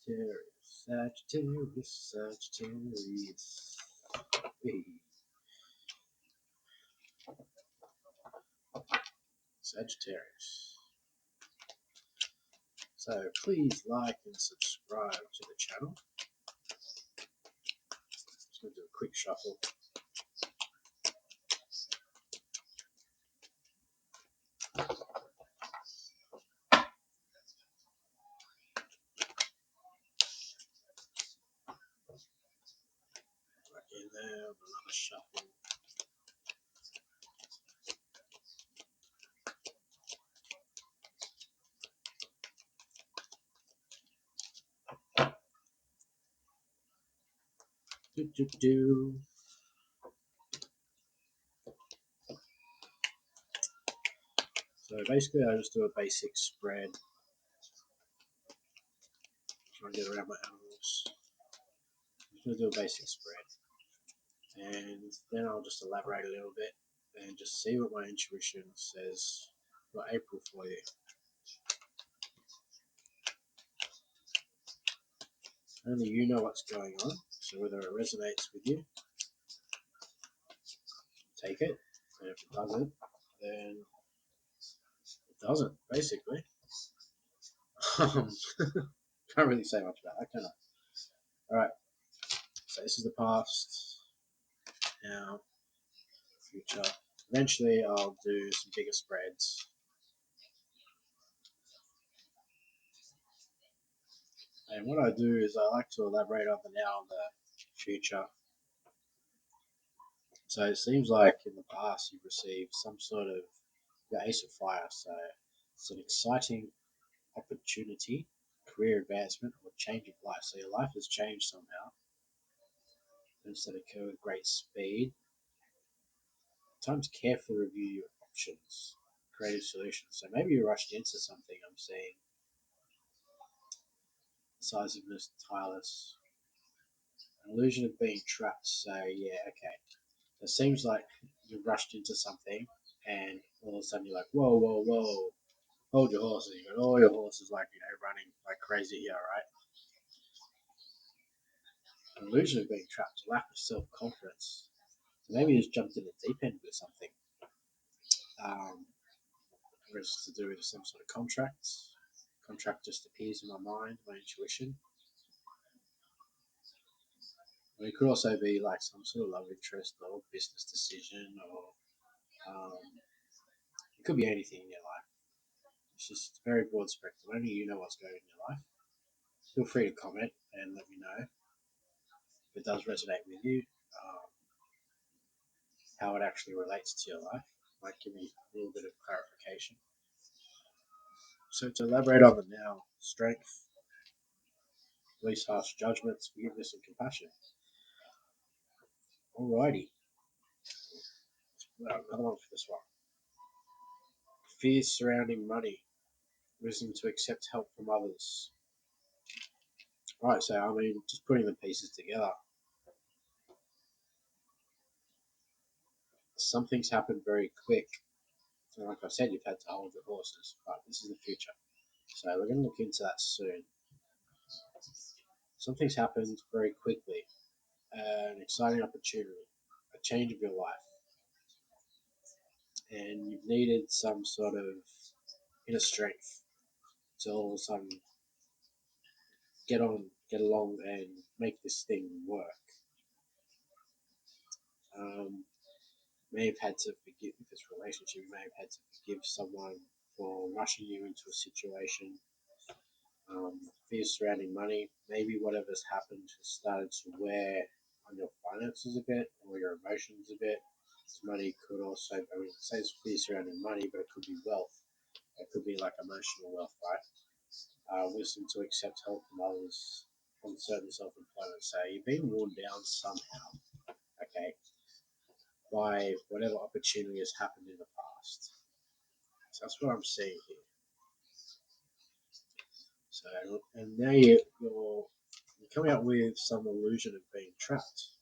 Sagittarius. Hey, Sagittarius. So please like and subscribe to the channel. Just going to do a quick shuffle. Right in there, another shuffle. Do. So basically I just do a basic spread. Try and get around my animals. I'm just going to do a basic spread. And then I'll just elaborate a little bit and just see what my intuition says for April for you. Only you know what's going on, so whether it resonates with you, take it, and if it doesn't, then it doesn't, basically. Can't really say much about that, can I? Alright, so this is the past, now, future. Eventually I'll do some bigger spreads. And what I do is I like to elaborate on the now and the future. So it seems like in the past you've received some sort of the Ace of Fire, so it's an exciting opportunity, career advancement, or change of life. So your life has changed somehow. Events that occur with great speed. Time to carefully review your options, creative solutions. So maybe you rushed into something. I'm seeing decisiveness, tireless, an illusion of being trapped. So yeah, okay. So it seems like you rushed into something, and all of a sudden you're like, whoa, whoa, whoa. Hold your horses. You got all your horses like running like crazy here, right? An illusion of being trapped, lack of self-confidence. Maybe you just jumped in the deep end with something. It's to do with some sort of contract. Contract just appears in my mind, my intuition. It could also be like some sort of love interest or business decision, or it could be anything in your life. It's just a very broad spectrum. Only you know what's going on in your life. Feel free to comment and let me know if it does resonate with you, how it actually relates to your life. Might give me a little bit of clarification. So to elaborate on the now, strength, release harsh judgments, forgiveness and compassion. Alrighty. Another one for this one. Fears surrounding money, wisdom to accept help from others. Right, so I mean, just putting the pieces together. Some things happen very quick. So like I said, you've had to hold your horses, but this is the future. So we're going to look into that soon. Some things happen very quickly. An exciting opportunity, a change of your life. And you've needed some sort of inner strength to all of a sudden get along, and make this thing work. May have had to forgive this relationship. You may have had to forgive someone for rushing you into a situation. Fears surrounding money. Maybe whatever's happened has started to wear on your finances a bit or your emotions a bit. This money could also, I mean, it says fears surrounding money, but it could be wealth. It could be like emotional wealth, right? Wisdom to accept help from others, from certain self-employment. So you've been worn down somehow, okay, by whatever opportunity has happened in the past. So that's what I'm seeing here. So, and now you're coming up with some illusion of being trapped,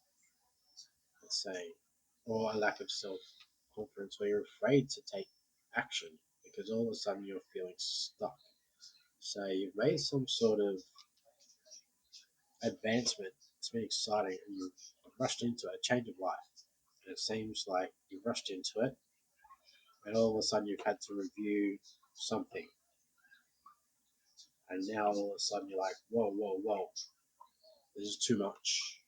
let's say, or a lack of self-confidence, where you're afraid to take action because all of a sudden you're feeling stuck. So you've made some sort of advancement. It's been exciting, and you've rushed into it, a change of life. And it seems like you've rushed into it, and all of a sudden you've had to review something. And now all of a sudden you're like, whoa, whoa, whoa, this is too much.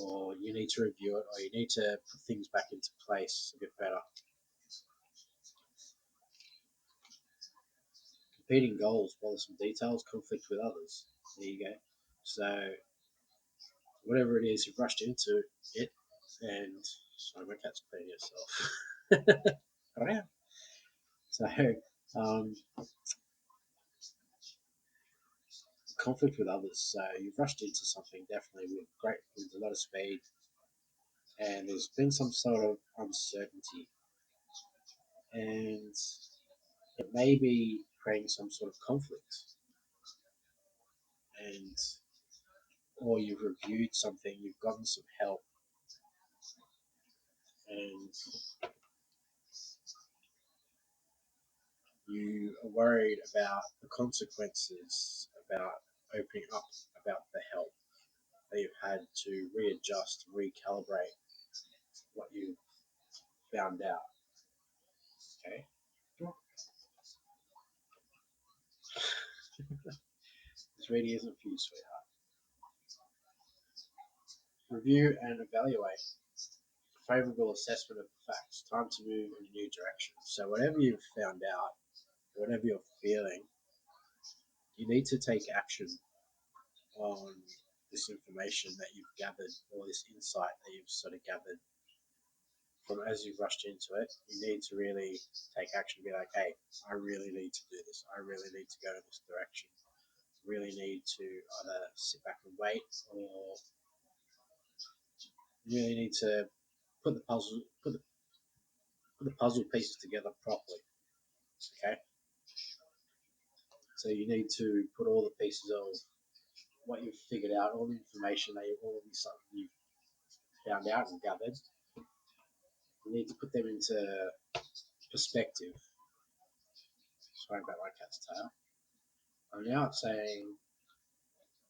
Or you need to review it, or you need to put things back into place a bit better. Competing goals, bothersome details, conflict with others. There you go. So whatever it is, you've rushed into it, and sorry, my cat's playing herself. Oh yeah. So um, conflict with others. So you've rushed into something definitely with a lot of speed, and there's been some sort of uncertainty, and it may be creating some sort of conflict, and or you've reviewed something, you've gotten some help, and you are worried about the consequences, about opening up about the help that you've had to readjust, recalibrate what you found out. Okay, this really isn't for you, sweetheart. Review and evaluate. Favorable assessment of the facts. Time to move in a new direction. So whatever you've found out, whatever you're feeling, you need to take action on this information that you've gathered, or this insight that you've sort of gathered from as you've rushed into it. You need to really take action and be like, hey, I really need to do this. I really need to go in this direction. Really need to either sit back and wait, or you really need to put the puzzle put the puzzle pieces together properly. Okay, so you need to put all the pieces of what you've figured out, all the information that all of something you've found out and gathered. You need to put them into perspective. Sorry about my cat's tail. I'm now saying,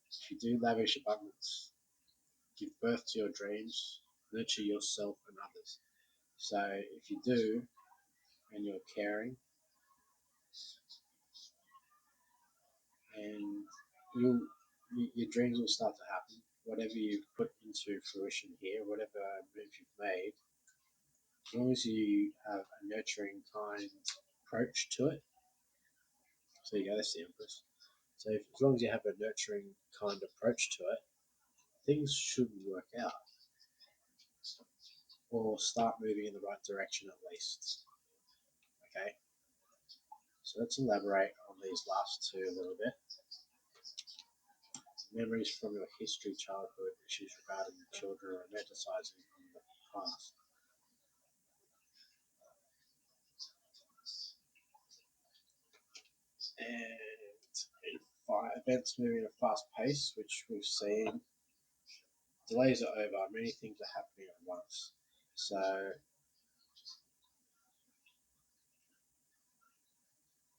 if you do lavish abundance, give birth to your dreams, nurture yourself and others. So if you do, and you're caring, and you your dreams will start to happen. Whatever you've put into fruition here, whatever move you've made, as long as you have a nurturing, kind approach to it. So you go, that's the Empress. So as long as you have a nurturing, kind approach to it, things should work out, or start moving in the right direction at least. Okay, so let's elaborate on these last two a little bit. Memories from your history, childhood, issues regarding children, romanticizing from the past. And events moving at a fast pace, which we've seen. Delays are over. Many things are happening at once. So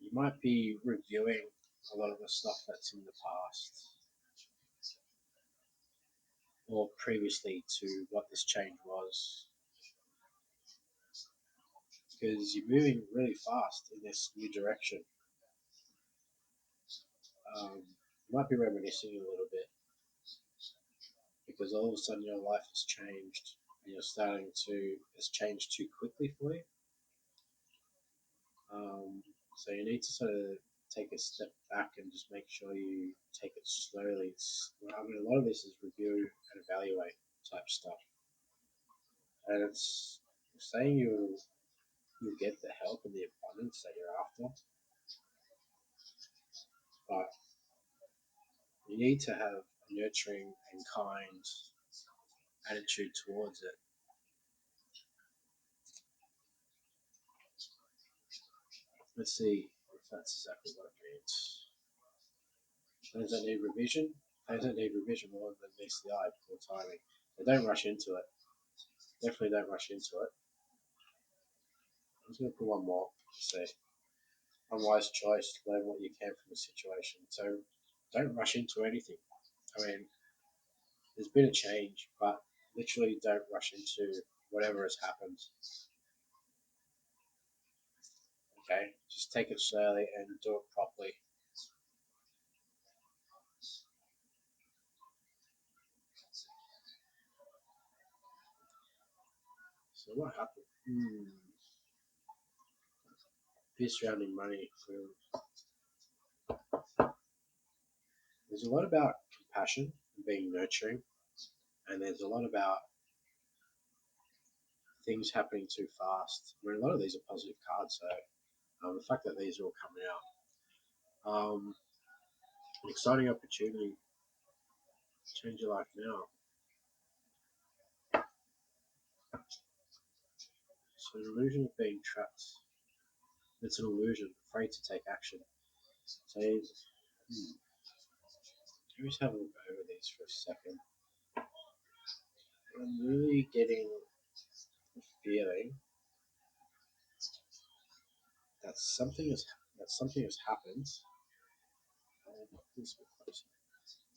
you might be reviewing a lot of the stuff that's in the past, or previously to what this change was, because you're moving really fast in this new direction. You might be reminiscing a little bit, because all of a sudden your life has changed, and it's changed too quickly for you. So you need to sort of take a step back and just make sure you take it slowly. A lot of this is review and evaluate type stuff, and it's saying you'll get the help and the abundance that you're after, but you need to have a nurturing and kind attitude towards it. Let's see if that's exactly what it means. Things that need revision, things that need revision more than meets the eye before timing. So don't rush into it. Definitely don't rush into it. I'm just going to put one more. See, unwise choice. Learn what you can from the situation. So don't rush into anything. I mean, there's been a change, but literally don't rush into whatever has happened. Okay, just take it slowly and do it properly. So what happened? Fear surrounding money. There's a lot about compassion and being nurturing, and there's a lot about things happening too fast. I mean, a lot of these are positive cards, so the fact that these are all coming out, an exciting opportunity, change your life now. So an illusion of being trapped. It's an illusion, afraid to take action. So let's have a look over these for a second. I'm really getting the feeling that something has happened.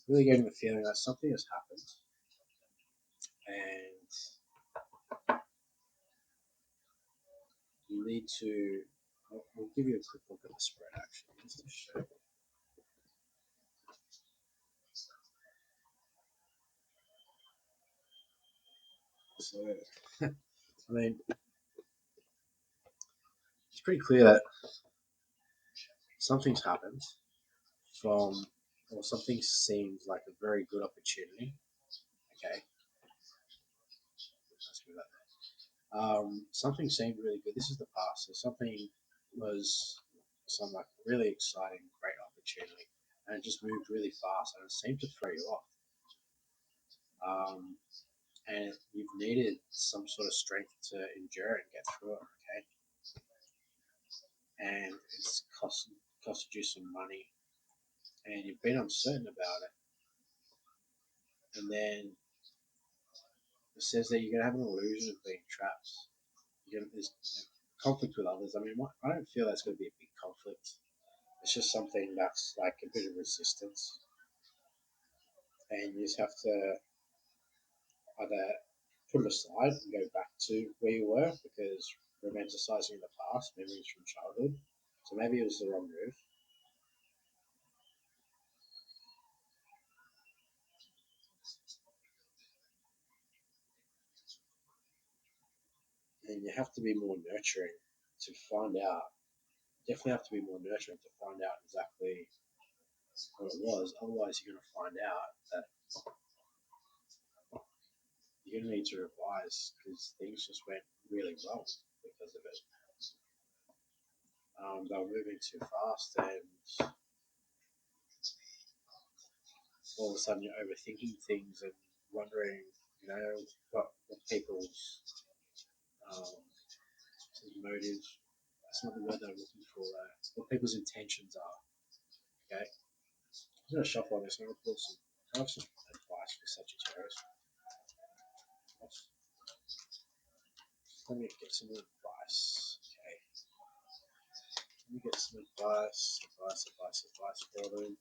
Really getting the feeling that something has happened, and you need to. I'll give you a quick look at the spread actually, just to show. So, I mean, it's pretty clear that something's happened from, or something seems like a very good opportunity. Okay, let's move that. Something seemed really good. This is the past. So something was some like really exciting, great opportunity, and it just moved really fast, and it seemed to throw you off. Um, and you've needed some sort of strength to endure it and get through it. Okay, and it's costed you some money, and you've been uncertain about it, and then it says that you're gonna have an illusion of being trapped. There's conflict with others. I mean, I don't feel that's going to be a big conflict. It's just something that's like a bit of resistance, and you just have to either put it aside and go back to where you were because romanticizing the past, memories from childhood. So maybe it was the wrong move, and you have to be more nurturing to find out. Definitely have to be more nurturing to find out exactly what it was. Otherwise, you're going to find out that you're going to need to revise because things just went really wrong because of it. They were moving too fast, and all of a sudden you're overthinking things and wondering, you know, what people's um, motives. That's not the word that I'm looking for. What people's intentions are. Okay, I'm gonna shuffle on this. I'm gonna pull some. I have some advice for Sagittarius. Let me get some advice. Okay, let me get some advice for them.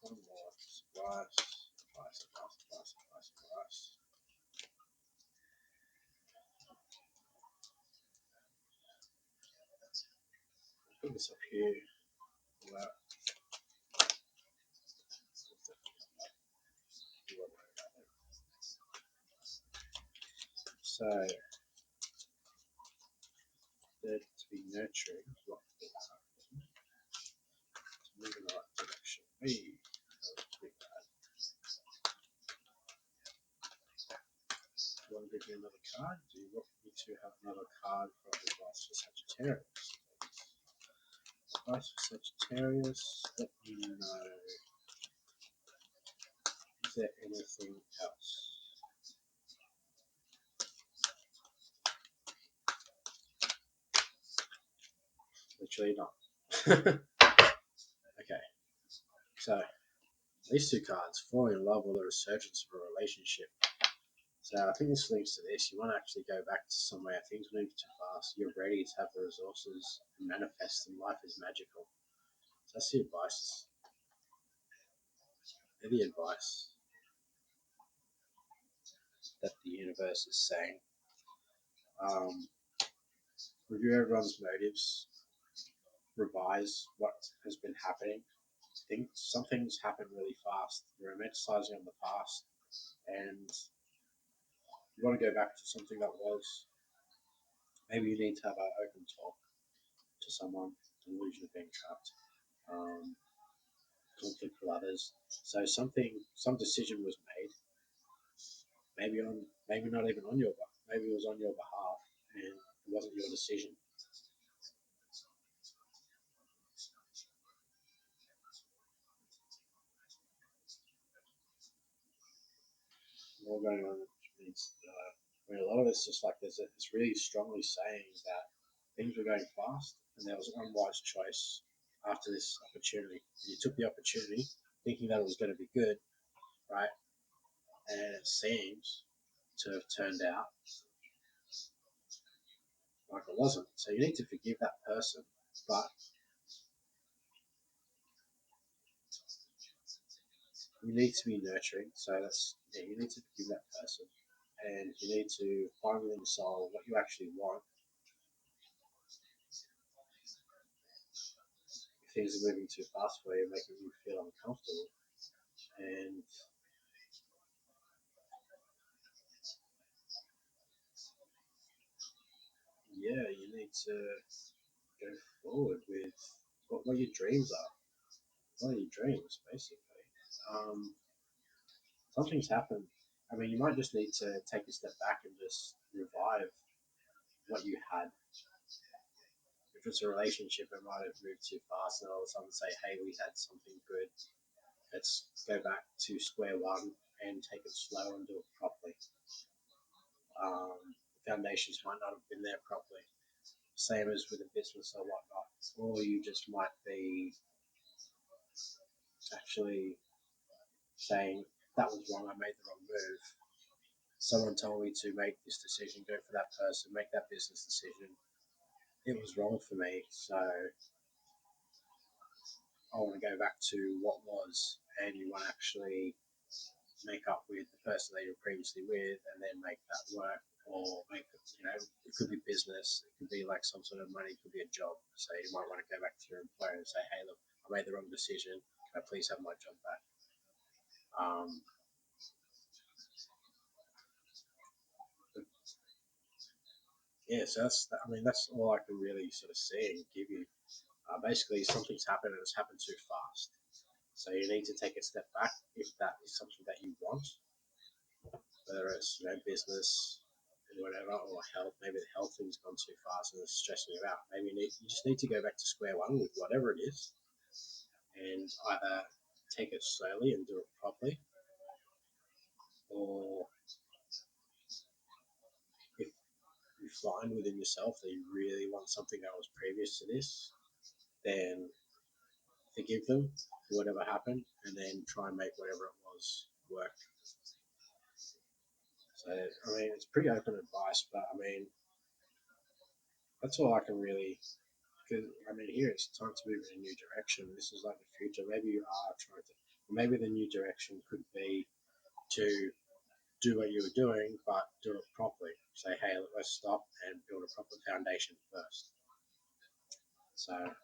One more advice. Put this up here. Well, so that to be nurturing, what to move in the right direction. Hey, do you want to give me another card? Do you want me to have another card for advice for Sagittarius? Advice for Sagittarius, let me know. Is there anything else? Literally not. Okay, so these two cards, falling in love or the resurgence of a relationship. So I think this links to this. You want to actually go back to somewhere things move too fast. You're ready to have the resources and manifest, and life is magical. So that's the advice. they're the advice that the universe is saying. Um, Review everyone's motives, revise what has been happening. Think some things happen really fast. You're romanticizing on the past, and you want to go back to something that was. Maybe you need to have an open talk to someone, delusion of being trapped, um, conflict with others. So some decision was made, maybe not even on your, maybe it was on your behalf, and it wasn't your decision. More going on, which means, a lot of it's just like it's really strongly saying that things were going fast, and there was an unwise choice after this opportunity. You took the opportunity thinking that it was going to be good, right? And it seems to have turned out like it wasn't. So you need to forgive that person, but you need to be nurturing. So that's, yeah, you need to forgive that person, and you need to find within the soul what you actually want. If things are moving too fast for you, making you feel uncomfortable, and yeah, you need to go forward with what your dreams are. What are your dreams, basically? Um, Something's happened. I mean, you might just need to take a step back and just revive what you had. If it's a relationship, it might have moved too fast, and all of a sudden say, "Hey, we had something good. Let's go back to square one and take it slow and do it properly." Foundations might not have been there properly. Same as with a business or whatnot. Or you just might be actually saying, "That was wrong. I made the wrong move. Someone told me to make this decision, go for that person, make that business decision. It was wrong for me. So I want to go back to what was." And you want to actually make up with the person that you were previously with and then make that work, or make it, it could be business, it could be like some sort of money, it could be a job. So you might want to go back to your employer and say, "Hey, look, I made the wrong decision. Can I please have my job back?" Um, but yeah, so that's all I can really sort of see and give you. Basically, something's happened and it's happened too fast. So you need to take a step back if that is something that you want, whether it's business or whatever, or health. Maybe the health thing's gone too fast and it's stressing you out. Maybe you just need to go back to square one with whatever it is, and either take it slowly and do it properly, or if you find within yourself that you really want something that was previous to this, then forgive them for whatever happened, and then try and make whatever it was work. So it's pretty open advice, but that's all I can really. Because here it's time to move in a new direction. This is like the future. Maybe you are trying to. Maybe the new direction could be to do what you were doing, but do it properly. Say, "Hey, let's stop and build a proper foundation first." So,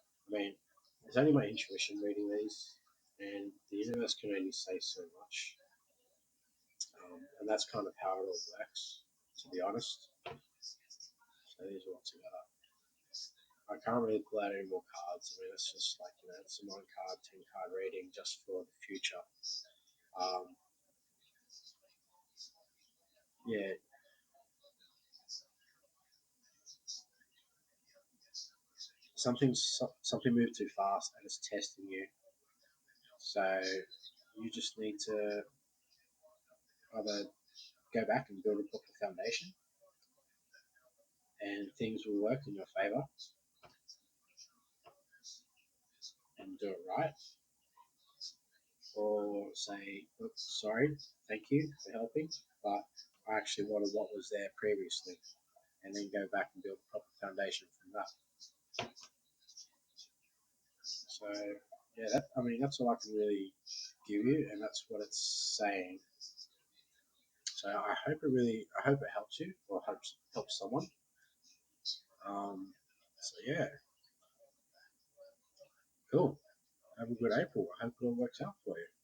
it's only my intuition reading these, and the universe can only say so much, and that's kind of how it all works. To be honest, so these are what's together. I can't really pull out any more cards. It's just like, it's a 9 card, 10 card reading just for the future. Um, yeah, something moved too fast and it's testing you. So you just need to either go back and build a proper foundation, and things will work in your favor, and do it right, or say, "Oops, sorry, thank you for helping, but I actually wanted what was there previously," and then go back and build a proper foundation from that. So yeah, that's all I can really give you, and that's what it's saying. So I hope it helps you or helps someone. So yeah, cool. Have a good April. I hope it all works out for you.